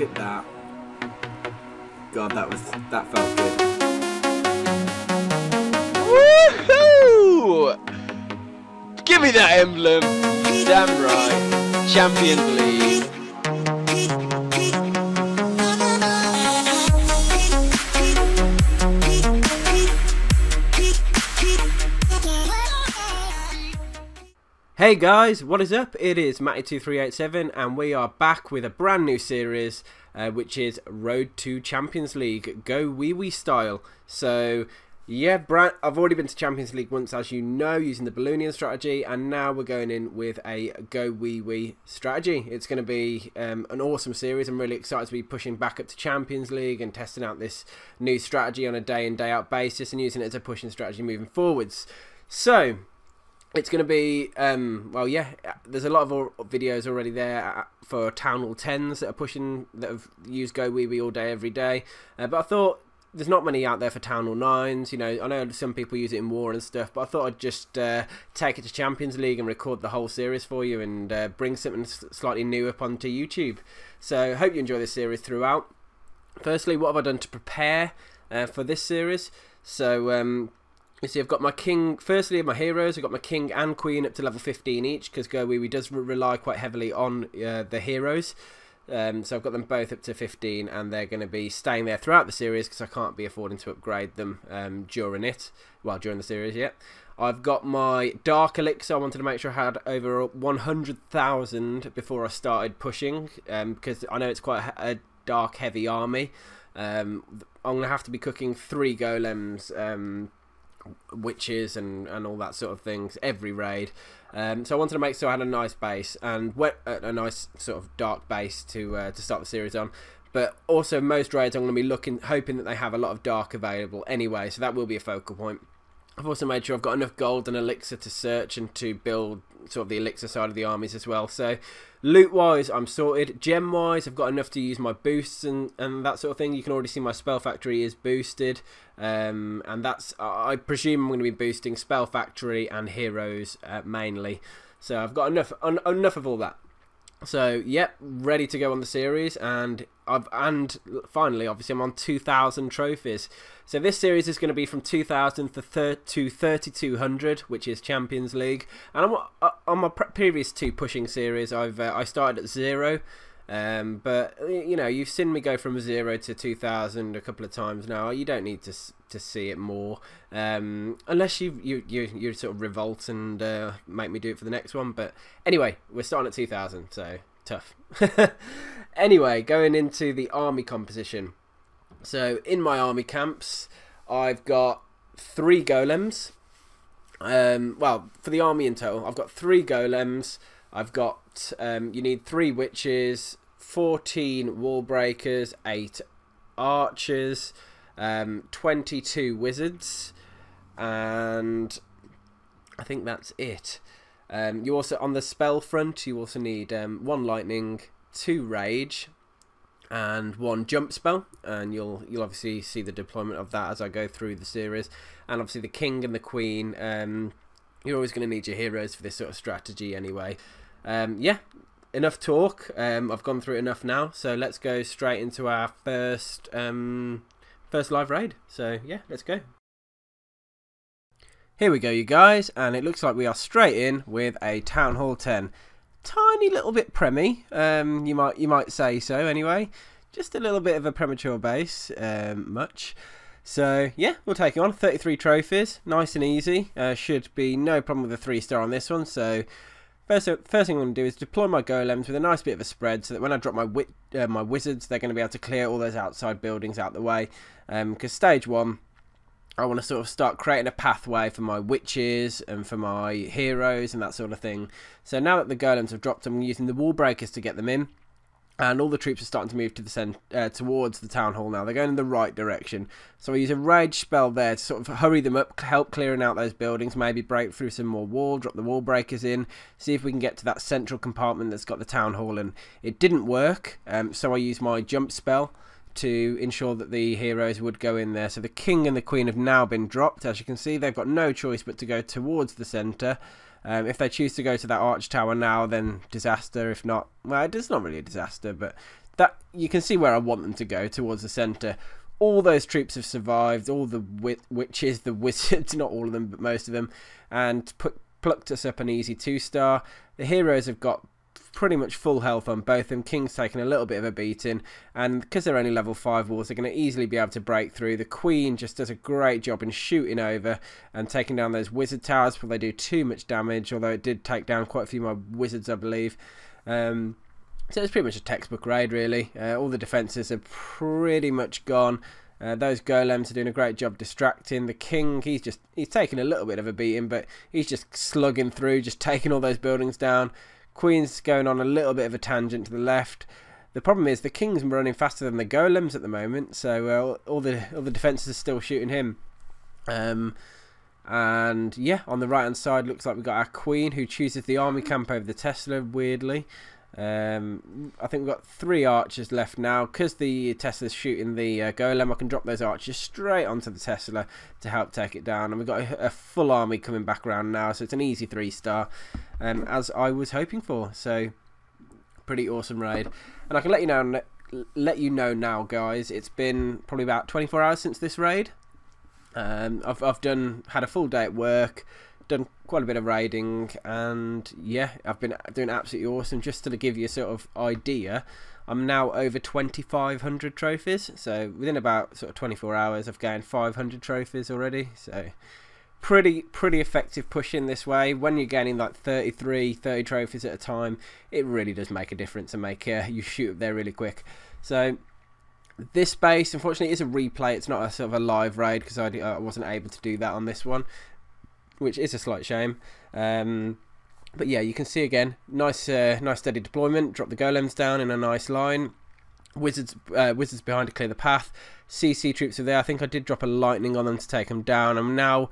Look at that. God, that felt good. Woohoo! Give me that emblem. Damn right. Champions League. Hey guys, what is up? It is Matty2387 and we are back with a brand new series which is Road to Champions League GoWiWi style. So yeah, I've already been to Champions League once, as you know, using the Balloonian strategy, and now we're going in with a GoWiWi strategy. It's going to be an awesome series. I'm really excited to be pushing back up to Champions League and testing out this new strategy on a day in, day out basis and using it as a pushing strategy moving forwards. So it's going to be, well, yeah, there's a lot of videos already there for Town Hall 10s that are pushing, that have used GoWiWi all day, every day. But I thought there's not many out there for Town Hall 9s. You know, I know some people use it in War and stuff, but I thought I'd just take it to Champions League and record the whole series for you and bring something slightly new up onto YouTube. So hope you enjoy this series throughout. Firstly, what have I done to prepare for this series? So, you see, I've got my king, firstly, my heroes. I've got my king and queen up to level 15 each, because GoWiWi does rely quite heavily on the heroes. So I've got them both up to 15, and they're going to be staying there throughout the series, because I can't be affording to upgrade them during the series, yeah. I've got my dark elixir. I wanted to make sure I had over 100,000 before I started pushing, because I know it's quite a dark heavy army. I'm going to have to be cooking 3 golems, witches and all that sort of things every raid, so I wanted to make sure I had a nice base and a nice sort of dark base to start the series on. But also most raids I'm going to be hoping that they have a lot of dark available anyway, so that will be a focal point. I've also made sure I've got enough gold and elixir to search and to build sort of the elixir side of the armies as well. So loot wise I'm sorted. Gem wise I've got enough to use my boosts and that sort of thing. You can already see my spell factory is boosted, and that's, I presume I'm going to be boosting spell factory and heroes mainly. So I've got enough of all that. So yep, ready to go on the series, and finally, obviously, I'm on 2,000 trophies. So this series is going to be from 2,000 to 3,200, which is Champions League. And on my previous 2 pushing series, I started at 0. But you know, you've seen me go from 0 to 2,000 a couple of times now. You don't need to see it more, unless you sort of revolt and make me do it for the next one. But anyway, we're starting at 2,000, so tough. Anyway, going into the army composition. So in my army camps, I've got 3 golems. Well, for the army in total, I've got 3 golems. I've got, you need 3 witches, 14 wall breakers, 8 archers, 22 wizards, and I think that's it. You also, on the spell front, you also need 1 lightning, 2 rage, and 1 jump spell, and you'll obviously see the deployment of that as I go through the series. And obviously the king and the queen, you're always going to need your heroes for this sort of strategy anyway. Yeah, enough talk. I've gone through it enough now, so let's go straight into our first live raid. So yeah, let's go. Here we go, you guys, and it looks like we are straight in with a Town Hall 10. Tiny little bit premie, you might say so anyway. Just a little bit of a premature base, much. So yeah, we'll take it on. 33 trophies, nice and easy. Should be no problem with a 3-star on this one. So first thing I'm going to do is deploy my golems with a nice bit of a spread, so that when I drop my wizards, they're going to be able to clear all those outside buildings out the way. Because stage 1, I want to sort of start creating a pathway for my witches and for my heroes and that sort of thing. So now that the golems have dropped, I'm using the wall breakers to get them in. And all the troops are starting to move to the towards the town hall now. They're going in the right direction. So I use a rage spell there to sort of hurry them up, help clearing out those buildings, maybe break through some more wall, drop the wall breakers in, see if we can get to that central compartment that's got the town hall. And it didn't work, so I used my jump spell to ensure that the heroes would go in there. So the king and the queen have now been dropped. As you can see, they've got no choice but to go towards the centre. If they choose to go to that arch tower now, then disaster. If not, well, it's not really a disaster, but that you can see where I want them to go, towards the centre. All those troops have survived, all the witches, the wizards, not all of them, but most of them, and plucked us up an easy 2-star. The heroes have got pretty much full health on both of them. King's taken a little bit of a beating, and because they're only level 5 walls, they're going to easily be able to break through. The Queen just does a great job in shooting over and taking down those wizard towers before they do too much damage, although it did take down quite a few more wizards, I believe. So it's pretty much a textbook raid, really. All the defences are pretty much gone. Those golems are doing a great job distracting. The king, he's taking a little bit of a beating, but he's just slugging through, just taking all those buildings down. Queen's going on a little bit of a tangent to the left. The problem is the king's running faster than the golems at the moment, so all the defences are still shooting him. And yeah, on the right hand side looks like we've got our queen, who chooses the army camp over the Tesla, weirdly. I think we've got 3 archers left now. Because the Tesla's shooting the golem, I can drop those archers straight onto the Tesla to help take it down. And we've got a full army coming back around now, so it's an easy 3-star, as I was hoping for. So pretty awesome raid. And I can let you know now, guys, it's been probably about 24 hours since this raid. I've had a full day at work, done quite a bit of raiding, and yeah, I've been doing absolutely awesome. Just to give you a sort of idea, I'm now over 2,500 trophies, so within about sort of 24 hours I've gained 500 trophies already. So pretty effective pushing this way. When you're gaining like 30 trophies at a time, it really does make a difference and make you shoot up there really quick. So this base, unfortunately, is a replay. It's not a sort of a live raid, because I wasn't able to do that on this one, which is a slight shame. But yeah, you can see again, nice steady deployment. Drop the golems down in a nice line. Wizards behind to clear the path. CC troops are there. I think I did drop a lightning on them to take them down. And now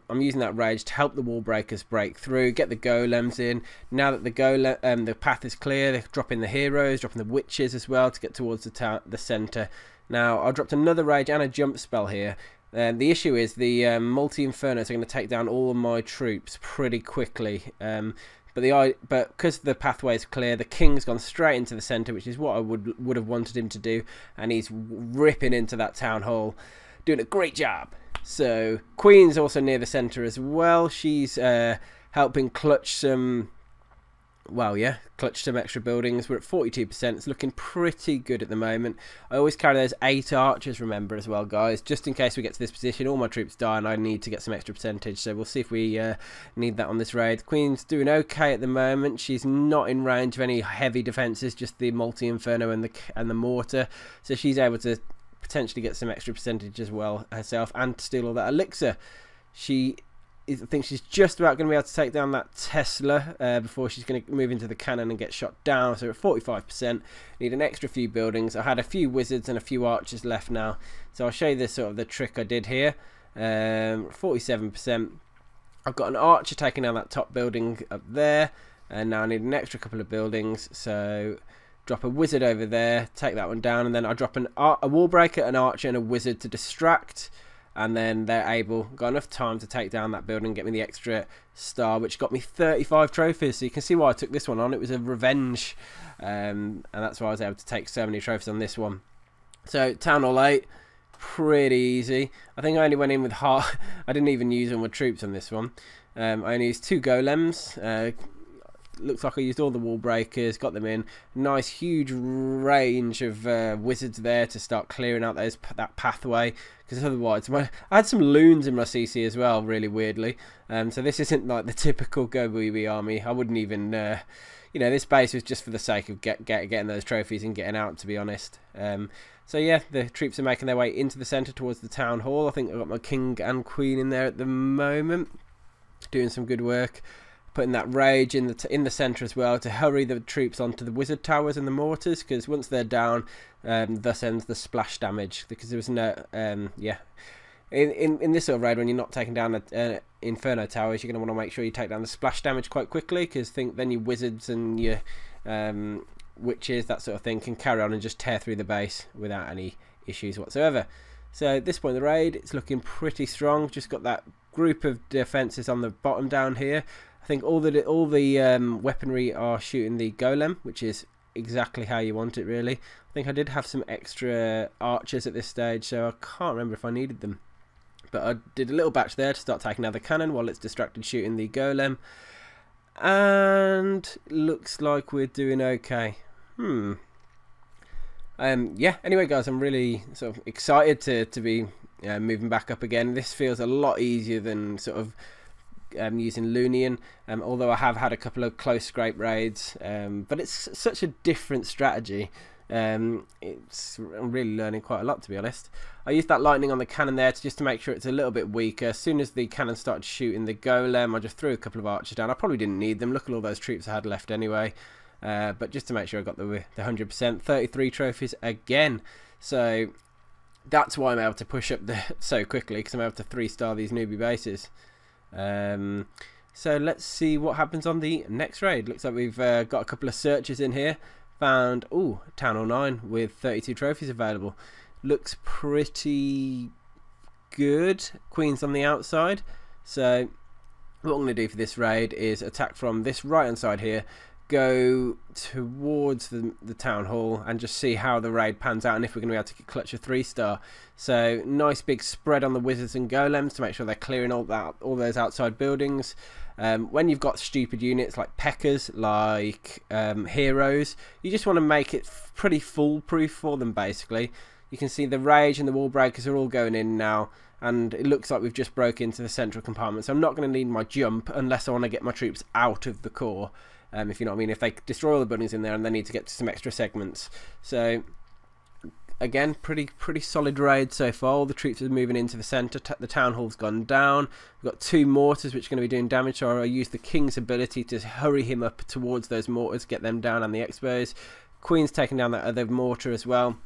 I'm using that rage to help the wall breakers break through, get the golems in. Now that the path is clear, they're dropping the heroes, dropping the witches as well to get towards the centre. Now I dropped another rage and a jump spell here. The issue is the multi-infernos are going to take down all of my troops pretty quickly. But because the pathway is clear, the king's gone straight into the centre, which is what I would have wanted him to do, and he's ripping into that town hall, doing a great job. So Queen's also near the centre as well. She's helping clutch some. Well, yeah, clutch some extra buildings. We're at 42%. It's looking pretty good at the moment. I always carry those 8 archers, remember, as well, guys, just in case we get to this position. All my troops die and I need to get some extra percentage, so we'll see if we need that on this raid. The Queen's doing okay at the moment. She's not in range of any heavy defences, just the multi-inferno and the mortar, so she's able to potentially get some extra percentage as well herself and steal all that elixir. I think she's just about going to be able to take down that Tesla before she's going to move into the cannon and get shot down. So at 45%, need an extra few buildings. I had a few wizards and a few archers left now, so I'll show you the trick I did here. 47%. I've got an archer taking down that top building up there, and now I need an extra couple of buildings. So drop a wizard over there, take that one down, and then I drop a wall breaker, an archer, and a wizard to distract. And then they're got enough time to take down that building and get me the extra star, which got me 35 trophies. So you can see why I took this one on. It was a revenge, and that's why I was able to take so many trophies on this one. So Town Hall 8, pretty easy. I think I only went in with I didn't even use all my troops on this one. I only used 2 golems. Looks like I used all the wall breakers, got them in. Nice huge range of wizards there to start clearing out that pathway, because otherwise I had some loons in my CC as well, really weirdly. So this isn't like the typical GoWiWi army. I wouldn't even this base was just for the sake of getting those trophies and getting out, to be honest. So yeah, the troops are making their way into the centre towards the town hall. I think I've got my king and queen in there at the moment, doing some good work. Putting that rage in the centre as well to hurry the troops onto the wizard towers and the mortars, because once they're down, thus ends the splash damage. Because there was no in this sort of raid, when you're not taking down inferno towers, you're going to want to make sure you take down the splash damage quite quickly, because then your wizards and your witches, that sort of thing, can carry on and just tear through the base without any issues whatsoever. So at this point in the raid, it's looking pretty strong. Just got that group of defences on the bottom down here. I think all the weaponry are shooting the golem, which is exactly how you want it, really. I think I did have some extra archers at this stage, so I can't remember if I needed them. But I did a little batch there to start taking out the cannon while it's distracted shooting the golem. And looks like we're doing okay. Yeah, anyway guys, I'm really sort of excited to be moving back up again. This feels a lot easier than sort of using Lunian, although I have had a couple of close scrape raids, but it's such a different strategy. I'm really learning quite a lot, to be honest. I used that lightning on the cannon there just to make sure it's a little bit weaker. As soon as the cannon started shooting the golem, I just threw a couple of archers down. I probably didn't need them. Look at all those troops I had left anyway. But just to make sure I got the 100%, 33 trophies again. So that's why I'm able to push up so quickly, because I'm able to 3-star these newbie bases. So let's see what happens on the next raid. Looks like we've got a couple of searches in here. Found, Town Hall 9 with 32 trophies available. Looks pretty good. Queen's on the outside. So what I'm going to do for this raid is attack from this right hand side here, go towards the town hall, and just see how the raid pans out and if we're going to be able to clutch a 3-star. So nice big spread on the wizards and golems to make sure they're clearing all those outside buildings. When you've got stupid units like P.E.K.K.A.s, like heroes, you just want to make it pretty foolproof for them, basically. You can see the rage and the wall breakers are all going in now, and it looks like we've just broke into the central compartment. So I'm not going to need my jump unless I want to get my troops out of the core, if you know what I mean, if they destroy all the buildings in there and they need to get to some extra segments. So again, pretty solid raid so far. All the troops are moving into the centre. The town hall's gone down. We've got 2 mortars which are going to be doing damage, so I use the king's ability to hurry him up towards those mortars, get them down, and the expos. Queen's taking down that other mortar as well.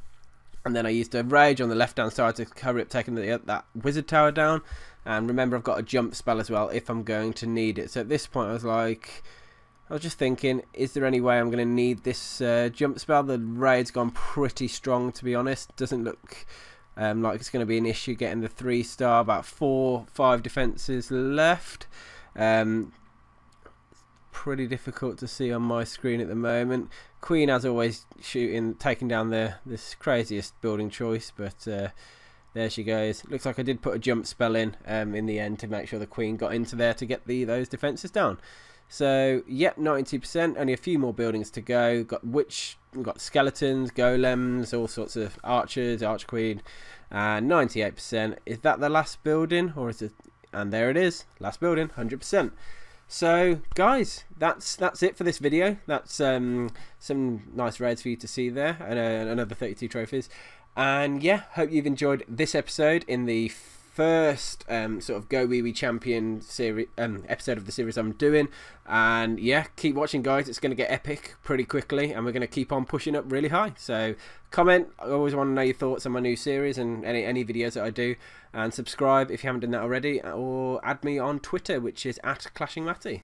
And then I used a rage on the left hand side to hurry up taking that wizard tower down. And remember, I've got a jump spell as well if I'm going to need it. So at this point I was just thinking, is there any way I'm going to need this jump spell? The raid's gone pretty strong, to be honest. Doesn't look like it's going to be an issue getting the 3-star. About 4-5 defences left. Pretty difficult to see on my screen at the moment. Queen, as always, taking down this craziest building choice, but there she goes. Looks like I did put a jump spell in the end to make sure the Queen got into there to get those defences down. So yep, 92%. Only a few more buildings to go. We've got skeletons, golems, all sorts of archers, archqueen, and 98%. Is that the last building, or is it? And there it is, last building, 100%. So guys, that's it for this video. That's some nice raids for you to see there, and another 32 trophies. And yeah, hope you've enjoyed this episode in the first sort of GoWiWi champion series episode of the series I'm doing. And yeah, keep watching guys, it's going to get epic pretty quickly, and we're going to keep on pushing up really high. So comment, I always want to know your thoughts on my new series and any videos that I do, and subscribe if you haven't done that already, or add me on Twitter, which is @ClashingMatty.